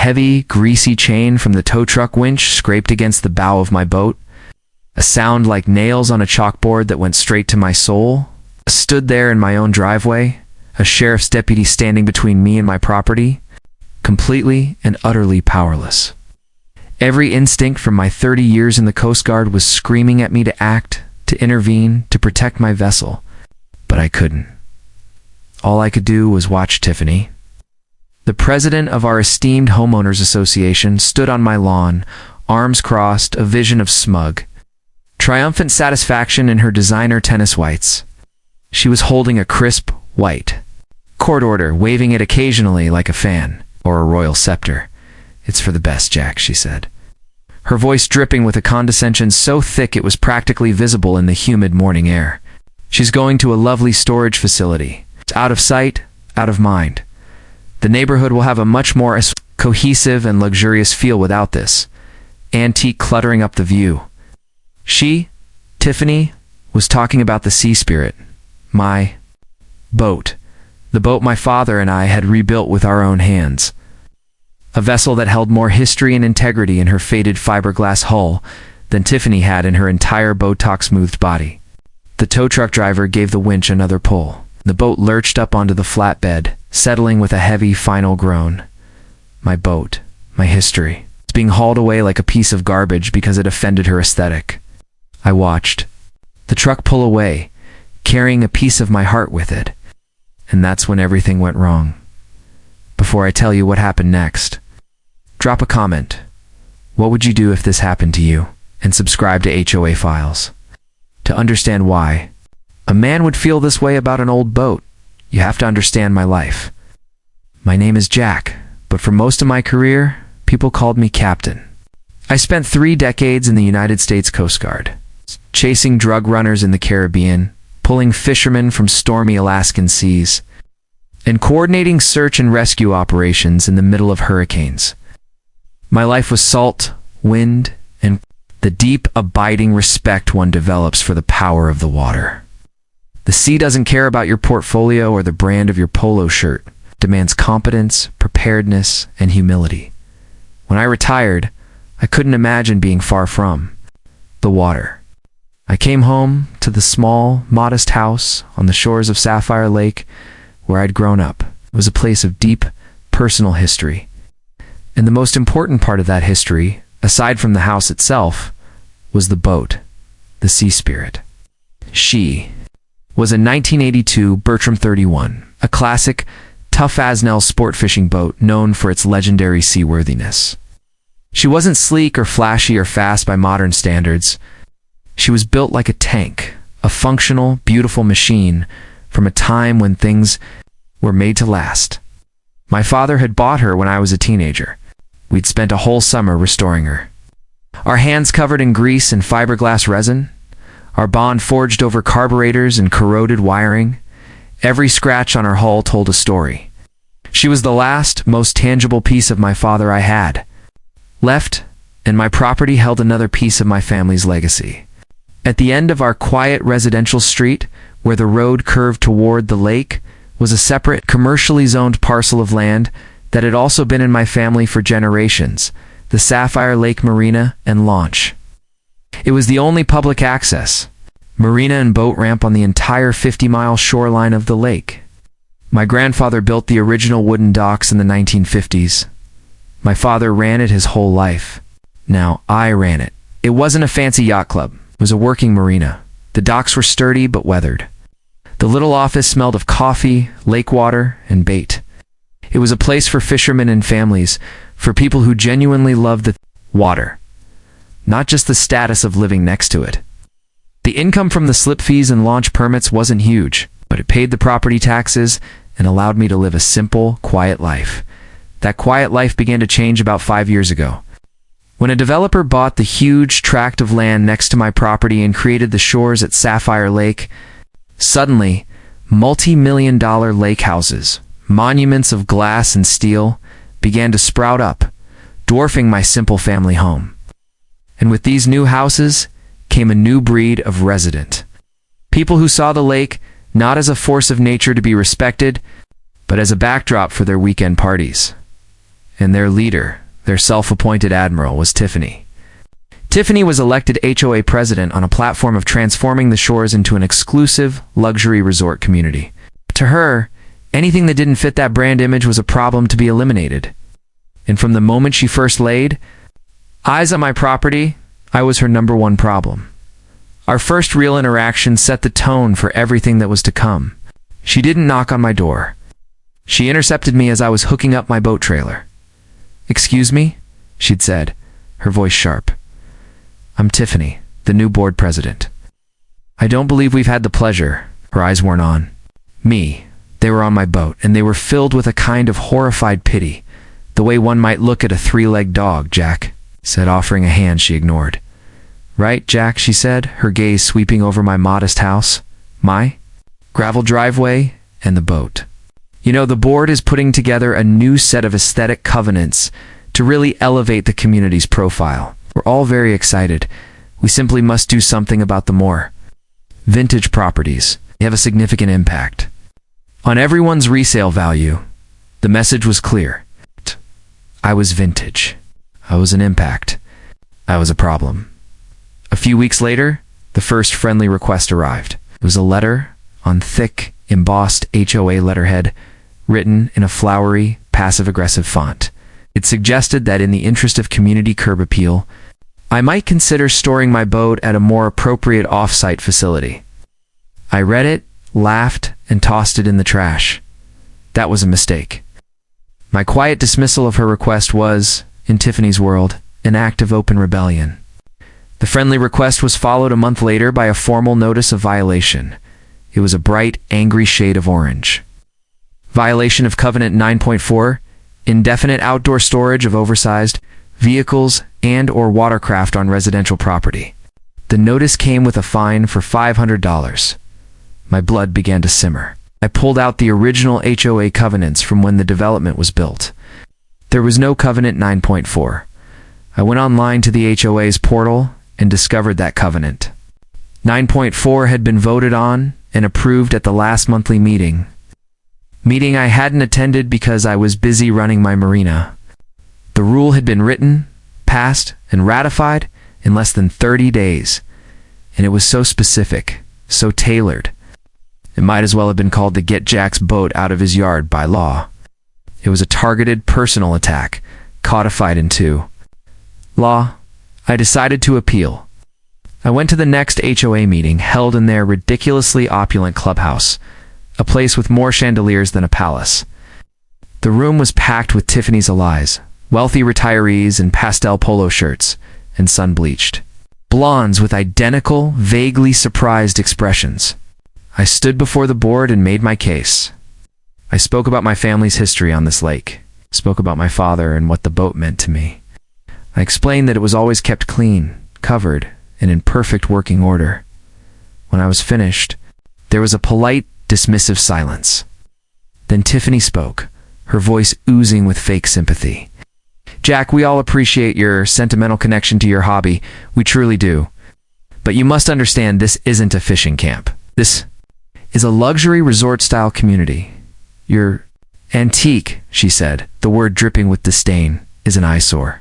heavy, greasy chain from the tow truck winch scraped against the bow of my boat. A sound like nails on a chalkboard that went straight to my soul. I stood there in my own driveway, a sheriff's deputy standing between me and my property, completely and utterly powerless. Every instinct from my 30 years in the Coast Guard was screaming at me to act, to intervene, to protect my vessel, but I couldn't. All I could do was watch Tiffany. The president of our esteemed homeowners association stood on my lawn, arms crossed, a vision of smug, triumphant satisfaction in her designer tennis whites. She was holding a crisp, white court order, waving it occasionally like a fan or a royal scepter. "It's for the best, Jack," she said, her voice dripping with a condescension so thick it was practically visible in the humid morning air. "She's going to a lovely storage facility. It's out of sight, out of mind. The neighborhood will have a much more cohesive and luxurious feel without this antique cluttering up the view." She, Tiffany, was talking about the Sea Spirit, my boat, the boat my father and I had rebuilt with our own hands. A vessel that held more history and integrity in her faded fiberglass hull than Tiffany had in her entire Botox-smoothed body. The tow truck driver gave the winch another pull. The boat lurched up onto the flatbed, settling with a heavy final groan. My boat, my history, was being hauled away like a piece of garbage because it offended her aesthetic. I watched the truck pull away, carrying a piece of my heart with it. And that's when everything went wrong. Before I tell you what happened next, drop a comment. What would you do if this happened to you? And subscribe to HOA Files. To understand why a man would feel this way about an old boat, you have to understand my life. My name is Jack, but for most of my career, people called me Captain. I spent 3 decades in the United States Coast Guard, chasing drug runners in the Caribbean, pulling fishermen from stormy Alaskan seas, and coordinating search and rescue operations in the middle of hurricanes. My life was salt, wind, and the deep, abiding respect one develops for the power of the water. The sea doesn't care about your portfolio or the brand of your polo shirt. It demands competence, preparedness, and humility. When I retired, I couldn't imagine being far from the water. I came home to the small, modest house on the shores of Sapphire Lake where I'd grown up. It was a place of deep, personal history. And the most important part of that history, aside from the house itself, was the boat, the Sea Spirit. She was a 1982 Bertram 31, a classic, tough-as-nails sport fishing boat known for its legendary seaworthiness. She wasn't sleek or flashy or fast by modern standards. She was built like a tank, a functional, beautiful machine from a time when things were made to last. My father had bought her when I was a teenager. We'd spent a whole summer restoring her. Our hands covered in grease and fiberglass resin, our bond forged over carburetors and corroded wiring. Every scratch on her hull told a story. She was the last, most tangible piece of my father I had left, and my property held another piece of my family's legacy. At the end of our quiet residential street, where the road curved toward the lake, was a separate, commercially zoned parcel of land that had also been in my family for generations, the Sapphire Lake Marina and launch. It was the only public access marina and boat ramp on the entire 50-mile shoreline of the lake. My grandfather built the original wooden docks in the 1950s. My father ran it his whole life. Now I ran it. It wasn't a fancy yacht club. It was a working marina. The docks were sturdy but weathered. The little office smelled of coffee, lake water, and bait. It was a place for fishermen and families, for people who genuinely loved the water, not just the status of living next to it. The income from the slip fees and launch permits wasn't huge, but it paid the property taxes and allowed me to live a simple, quiet life. That quiet life began to change about 5 years ago, when a developer bought the huge tract of land next to my property and created the shores at Sapphire Lake. Suddenly, multi-million-dollar lake houses, monuments of glass and steel, began to sprout up, dwarfing my simple family home. And with these new houses came a new breed of resident. People who saw the lake not as a force of nature to be respected, but as a backdrop for their weekend parties. and their leader, their self-appointed admiral, was Tiffany. Tiffany was elected HOA president on a platform of transforming the shores into an exclusive, luxury resort community. To her, anything that didn't fit that brand image was a problem to be eliminated. And from the moment she first laid eyes on my property, I was her number one problem. Our first real interaction set the tone for everything that was to come. She didn't knock on my door. She intercepted me as I was hooking up my boat trailer. "Excuse me?" she'd said, her voice sharp. "I'm Tiffany, the new board president." "I don't believe we've had the pleasure." Her eyes weren't on me. They were on my boat, and they were filled with a kind of horrified pity, the way one might look at a three-legged dog. "Jack," said, offering a hand she ignored. "Right, Jack," she said, her gaze sweeping over my modest house, my gravel driveway, and the boat. "You know, the board is putting together a new set of aesthetic covenants to really elevate the community's profile. We're all very excited. We simply must do something about the more vintage properties. They have a significant impact on everyone's resale value." The message was clear. I was vintage. I was an impact. I was a problem. A few weeks later, the first friendly request arrived. It was a letter on thick, embossed HOA letterhead, written in a flowery, passive-aggressive font. It suggested that in the interest of community curb appeal, I might consider storing my boat at a more appropriate off-site facility. I read it, laughed, and tossed it in the trash. That was a mistake. My quiet dismissal of her request was, in Tiffany's world, an act of open rebellion. The friendly request was followed a month later by a formal notice of violation. It was a bright, angry shade of orange. Violation of Covenant 9.4, indefinite outdoor storage of oversized vehicles and/or watercraft on residential property. The notice came with a fine for $500. My blood began to simmer. I pulled out the original HOA covenants from when the development was built. There was no Covenant 9.4. I went online to the HOA's portal and discovered that covenant. 9.4 had been voted on and approved at the last monthly meeting I hadn't attended because I was busy running my marina. The rule had been written, passed, and ratified in less than 30 days, and it was so specific, so tailored. It might as well have been called the Get Jack's Boat Out of His Yard by law. It was a targeted personal attack, codified into law. I decided to appeal. I went to the next HOA meeting held in their ridiculously opulent clubhouse, a place with more chandeliers than a palace. The room was packed with Tiffany's allies, wealthy retirees in pastel polo shirts, and sun-bleached blondes with identical, vaguely surprised expressions. I stood before the board and made my case. I spoke about my family's history on this lake, spoke about my father and what the boat meant to me. I explained that it was always kept clean, covered, and in perfect working order. When I was finished, there was a polite, dismissive silence. Then Tiffany spoke, her voice oozing with fake sympathy. "Jack, we all appreciate your sentimental connection to your hobby. We truly do. But you must understand this isn't a fishing camp. This is a luxury resort-style community. Your antique," she said, the word dripping with disdain, "is an eyesore.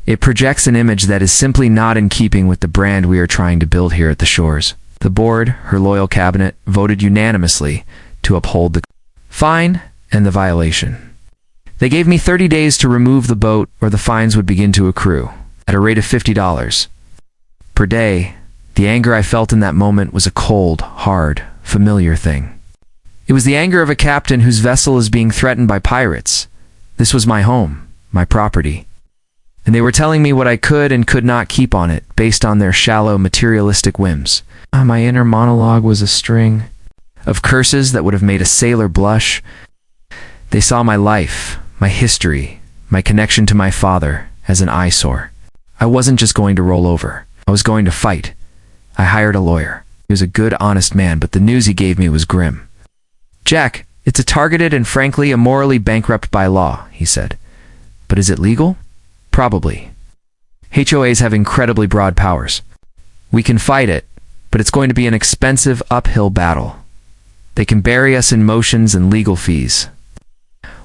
It projects an image that is simply not in keeping with the brand we are trying to build here at the shores." The board, her loyal cabinet, voted unanimously to uphold the fine and the violation. They gave me 30 days to remove the boat or the fines would begin to accrue, at a rate of $50 per day. The anger I felt in that moment was a cold, hard, familiar thing. It was the anger of a captain whose vessel is being threatened by pirates. This was my home, my property. And they were telling me what I could and could not keep on it, based on their shallow, materialistic whims. My inner monologue was a string of curses that would have made a sailor blush. They saw my life, my history, my connection to my father as an eyesore. I wasn't just going to roll over. I was going to fight. I hired a lawyer. He was a good, honest man, but the news he gave me was grim. "Jack, it's a targeted and frankly immorally bankrupt by law," he said. "But is it legal? Probably. HOAs have incredibly broad powers. We can fight it, but it's going to be an expensive uphill battle. They can bury us in motions and legal fees."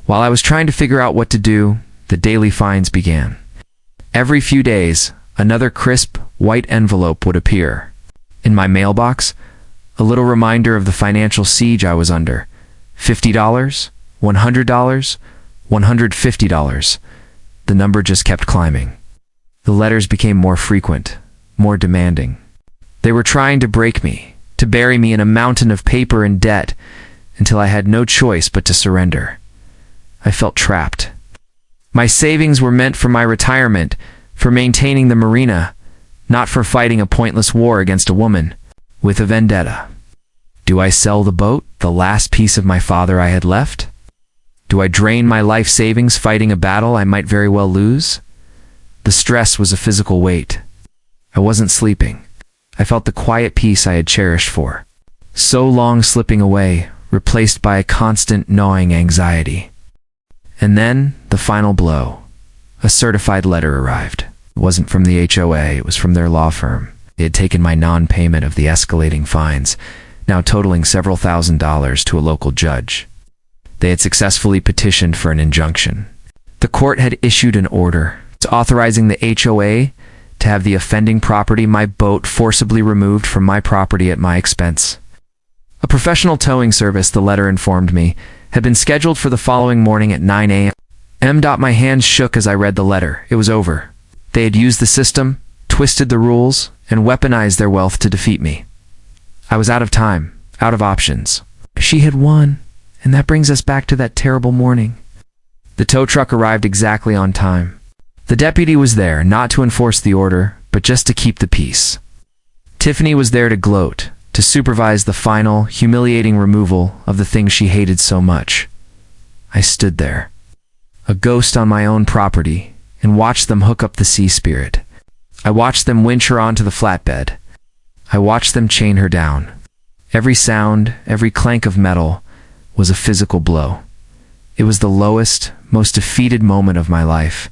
While I was trying to figure out what to do, the daily fines began. Every few days, another crisp, white envelope would appear. In my mailbox, a little reminder of the financial siege I was under. $50, $100, $150. The number just kept climbing. The letters became more frequent, more demanding. They were trying to break me, to bury me in a mountain of paper and debt, until I had no choice but to surrender. I felt trapped. My savings were meant for my retirement, for maintaining the Marina, not for fighting a pointless war against a woman with a vendetta. Do I sell the boat, the last piece of my father I had left? Do I drain my life savings fighting a battle I might very well lose? The stress was a physical weight. I wasn't sleeping. I felt the quiet peace I had cherished for so long slipping away, replaced by a constant gnawing anxiety. And then, the final blow. A certified letter arrived. It wasn't from the HOA, it was from their law firm. They had taken my non-payment of the escalating fines, now totaling several $1,000s, to a local judge. They had successfully petitioned for an injunction. The court had issued an order authorizing the HOA to have the offending property, my boat, forcibly removed from my property at my expense. A professional towing service, the letter informed me, had been scheduled for the following morning at 9 a.m. My hands shook as I read the letter. It was over. They had used the system, twisted the rules, and weaponized their wealth to defeat me. I was out of time, out of options. She had won, and that brings us back to that terrible morning. The tow truck arrived exactly on time. The deputy was there, not to enforce the order, but just to keep the peace. Tiffany was there to gloat, to supervise the final, humiliating removal of the thing she hated so much. I stood there, a ghost on my own property, and watched them hook up the Sea Spirit. I watched them winch her onto the flatbed. I watched them chain her down. Every sound, every clank of metal was a physical blow. It was the lowest, most defeated moment of my life.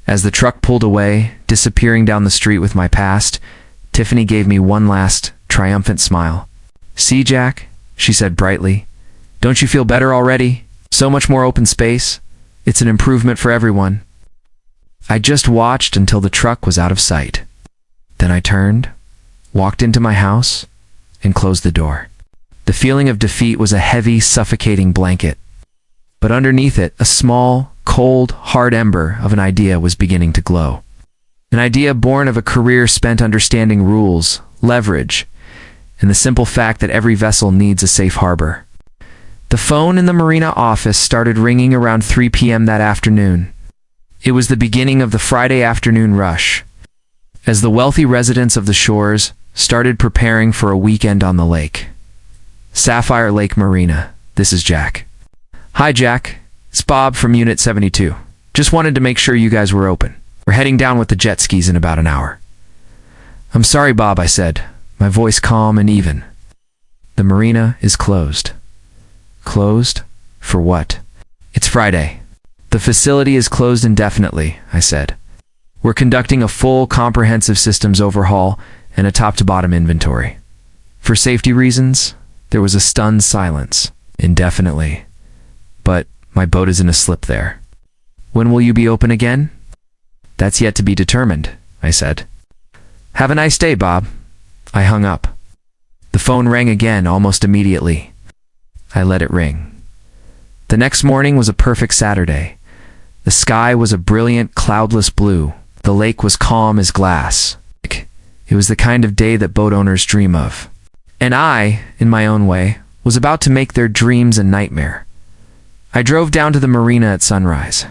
As the truck pulled away, disappearing down the street with my past, Tiffany gave me one last, triumphant smile. "See, Jack," she said brightly. "Don't you feel better already? So much more open space. It's an improvement for everyone." I just watched until the truck was out of sight. Then I turned, walked into my house, and closed the door. The feeling of defeat was a heavy, suffocating blanket. But underneath it, a small, cold, hard ember of an idea was beginning to glow. An idea born of a career spent understanding rules, leverage, and the simple fact that every vessel needs a safe harbor. The phone in the Marina office started ringing around 3 p.m. that afternoon. It was the beginning of the Friday afternoon rush, as the wealthy residents of the shores started preparing for a weekend on the lake. Sapphire Lake Marina, this is Jack. "Hi, Jack. It's Bob from Unit 72. Just wanted to make sure you guys were open. We're heading down with the jet skis in about an hour." "I'm sorry, Bob," I said, my voice calm and even. "The Marina is closed." "Closed? For what?" "It's Friday. The facility is closed indefinitely," I said. "We're conducting a full comprehensive systems overhaul and a top-to-bottom inventory." For safety reasons, there was a stunned silence. "Indefinitely. But my boat is in a slip there." "When will you be open again?" "That's yet to be determined," I said. "Have a nice day, Bob." I hung up. The phone rang again almost immediately. I let it ring. The next morning was a perfect Saturday. The sky was a brilliant, cloudless blue. The lake was calm as glass. It was the kind of day that boat owners dream of. And I, in my own way, was about to make their dreams a nightmare. I drove down to the Marina at sunrise.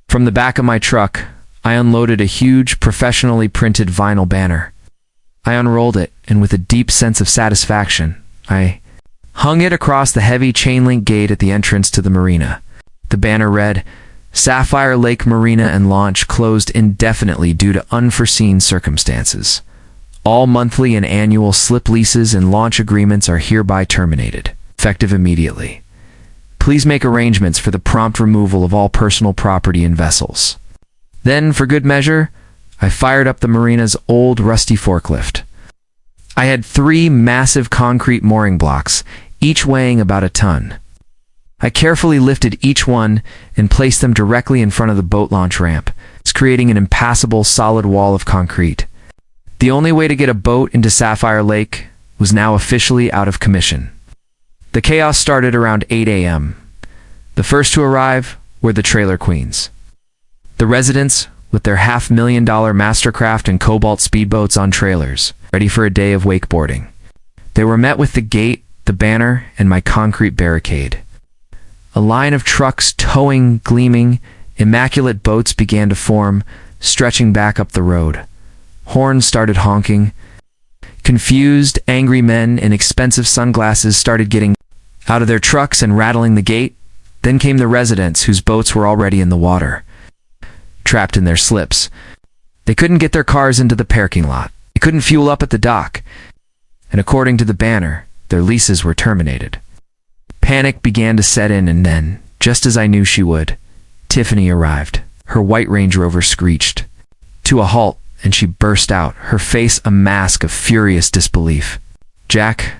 From the back of my truck, I unloaded a huge, professionally printed vinyl banner. I unrolled it, and with a deep sense of satisfaction, I hung it across the heavy chain-link gate at the entrance to the Marina. The banner read, "Sapphire Lake Marina and launch closed indefinitely due to unforeseen circumstances. All monthly and annual slip leases and launch agreements are hereby terminated, effective immediately. Please make arrangements for the prompt removal of all personal property and vessels." Then, for good measure, I fired up the Marina's old, rusty forklift. I had 3 massive concrete mooring blocks, each weighing about a ton. I carefully lifted each one and placed them directly in front of the boat launch ramp, creating an impassable solid wall of concrete. The only way to get a boat into Sapphire Lake was now officially out of commission. The chaos started around 8 a.m. The first to arrive were the trailer queens. The residents, with their $500,000 Mastercraft and Cobalt speedboats on trailers, ready for a day of wakeboarding. They were met with the gate, the banner, and my concrete barricade. A line of trucks towing gleaming, immaculate boats began to form, stretching back up the road. Horns started honking. Confused, angry men in expensive sunglasses started getting out of their trucks and rattling the gate. Then came the residents whose boats were already in the water, trapped in their slips. They couldn't get their cars into the parking lot. They couldn't fuel up at the dock. And according to the banner, their leases were terminated. Panic began to set in, and then, just as I knew she would, Tiffany arrived. Her white Range Rover screeched to a halt, and she burst out, her face a mask of furious disbelief. "Jack,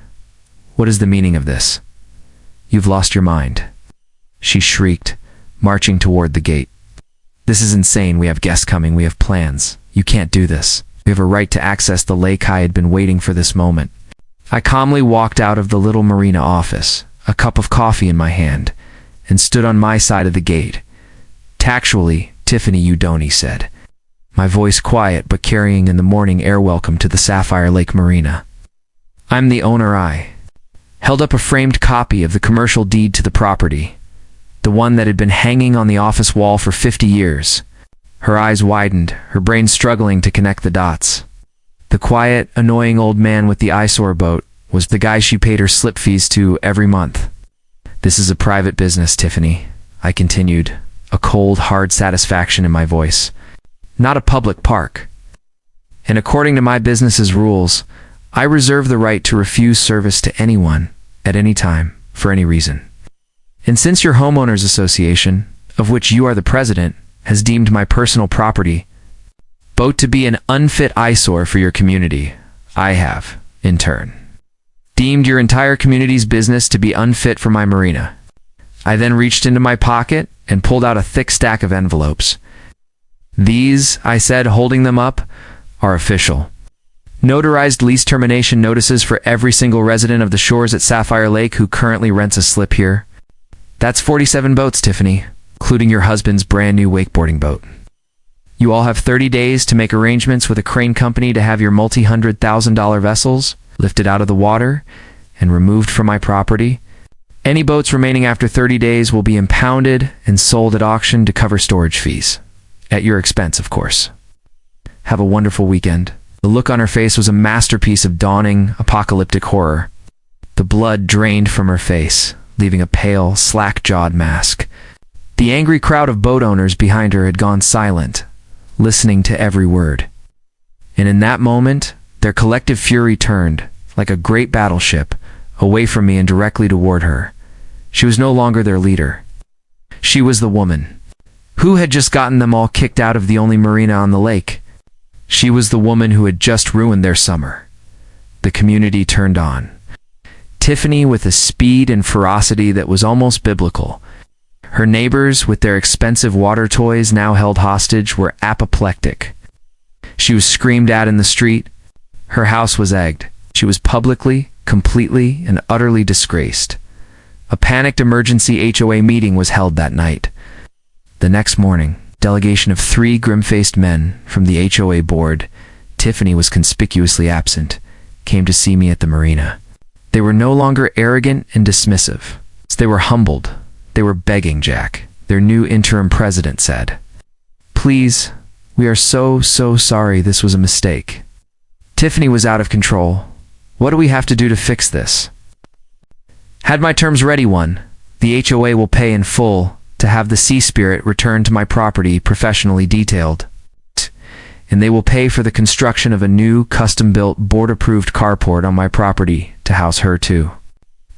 what is the meaning of this? You've lost your mind," she shrieked, marching toward the gate. "This is insane. We have guests coming. We have plans. You can't do this. We have a right to access the lake." I had been waiting for this moment. I calmly walked out of the little Marina office, a cup of coffee in my hand, and stood on my side of the gate. "Tactually, Tiffany, you don't," he said, my voice quiet but carrying in the morning air. "Welcome to the Sapphire Lake Marina. I'm the owner." I held up a framed copy of the commercial deed to the property, the one that had been hanging on the office wall for 50 years. Her eyes widened, her brain struggling to connect the dots. The quiet, annoying old man with the eyesore boat was the guy she paid her slip fees to every month. "This is a private business, Tiffany," I continued, a cold, hard satisfaction in my voice. "Not a public park. And according to my business's rules, I reserve the right to refuse service to anyone, at any time, for any reason. And since your homeowners association, of which you are the president, has deemed my personal property boat to be an unfit eyesore for your community, I have, in turn, deemed your entire community's business to be unfit for my marina." I then reached into my pocket and pulled out a thick stack of envelopes. "These," I said, holding them up, "are official. Notarized lease termination notices for every single resident of the shores at Sapphire Lake who currently rents a slip here. That's 47 boats, Tiffany, including your husband's brand new wakeboarding boat. You all have 30 days to make arrangements with a crane company to have your multi-$100,000 vessels lifted out of the water and removed from my property. Any boats remaining after 30 days will be impounded and sold at auction to cover storage fees. At your expense, of course. Have a wonderful weekend." The look on her face was a masterpiece of dawning, apocalyptic horror. The blood drained from her face, leaving a pale, slack-jawed mask. The angry crowd of boat owners behind her had gone silent, listening to every word. And in that moment, their collective fury turned, like a great battleship, away from me and directly toward her. She was no longer their leader. She was the woman who had just gotten them all kicked out of the only marina on the lake. She was the woman who had just ruined their summer. The community turned on Tiffany with a speed and ferocity that was almost biblical. Her neighbors, with their expensive water toys now held hostage, were apoplectic. She was screamed at in the street. Her house was egged. She was publicly, completely, and utterly disgraced. A panicked emergency HOA meeting was held that night. The next morning, a delegation of 3 grim-faced men from the HOA board, Tiffany was conspicuously absent, came to see me at the marina. They were no longer arrogant and dismissive. They were humbled. They were begging Jack, their new interim president said. "Please, we are so sorry. This was a mistake. Tiffany was out of control. What do we have to do to fix this?" "Had my terms ready, one. The HOA will pay in full to have the Sea Spirit returned to my property professionally detailed. And they will pay for the construction of a new, custom-built, board-approved carport on my property to house her too.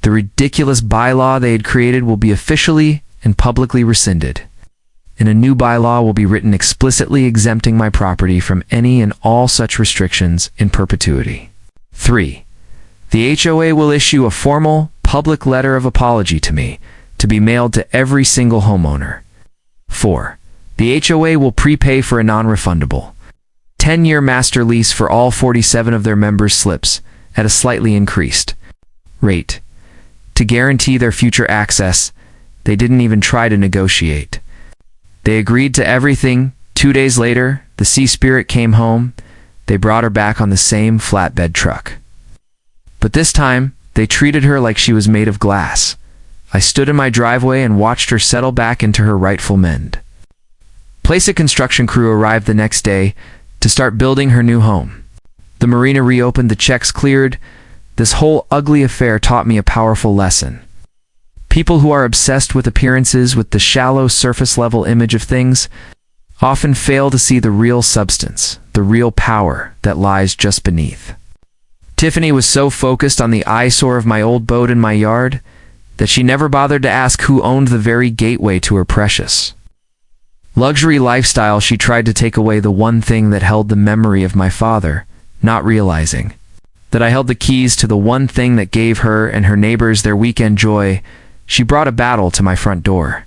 The ridiculous bylaw they had created will be officially and publicly rescinded, and a new bylaw will be written explicitly exempting my property from any and all such restrictions in perpetuity. 3. The HOA will issue a formal, public letter of apology to me, to be mailed to every single homeowner. 4. The HOA will prepay for a non-refundable 10-year master lease for all 47 of their members' slips at a slightly increased rate. To guarantee their future access, they didn't even try to negotiate. They agreed to everything. 2 days later, the Sea Spirit came home. They brought her back on the same flatbed truck. But this time, they treated her like she was made of glass. I stood in my driveway and watched her settle back into her rightful mend. A construction crew arrived the next day to start building her new home. The Marina reopened, the checks cleared. This whole ugly affair taught me a powerful lesson. People who are obsessed with appearances, with the shallow surface-level image of things, often fail to see the real substance, the real power that lies just beneath. Tiffany was so focused on the eyesore of my old boat in my yard that she never bothered to ask who owned the very gateway to her precious luxury lifestyle. She tried to take away the one thing that held the memory of my father, not realizing that I held the keys to the one thing that gave her and her neighbors their weekend joy. She brought a battle to my front door.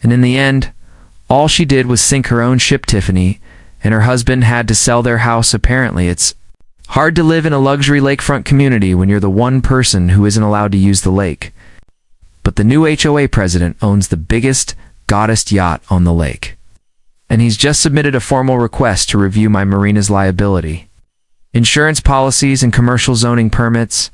And in the end, all she did was sink her own ship. Tiffany and her husband had to sell their house. Apparently, it's hard to live in a luxury lakefront community when you're the one person who isn't allowed to use the lake. But the new HOA president owns the biggest, goddess yacht on the lake. And he's just submitted a formal request to review my marina's liability, insurance policies, and commercial zoning permits.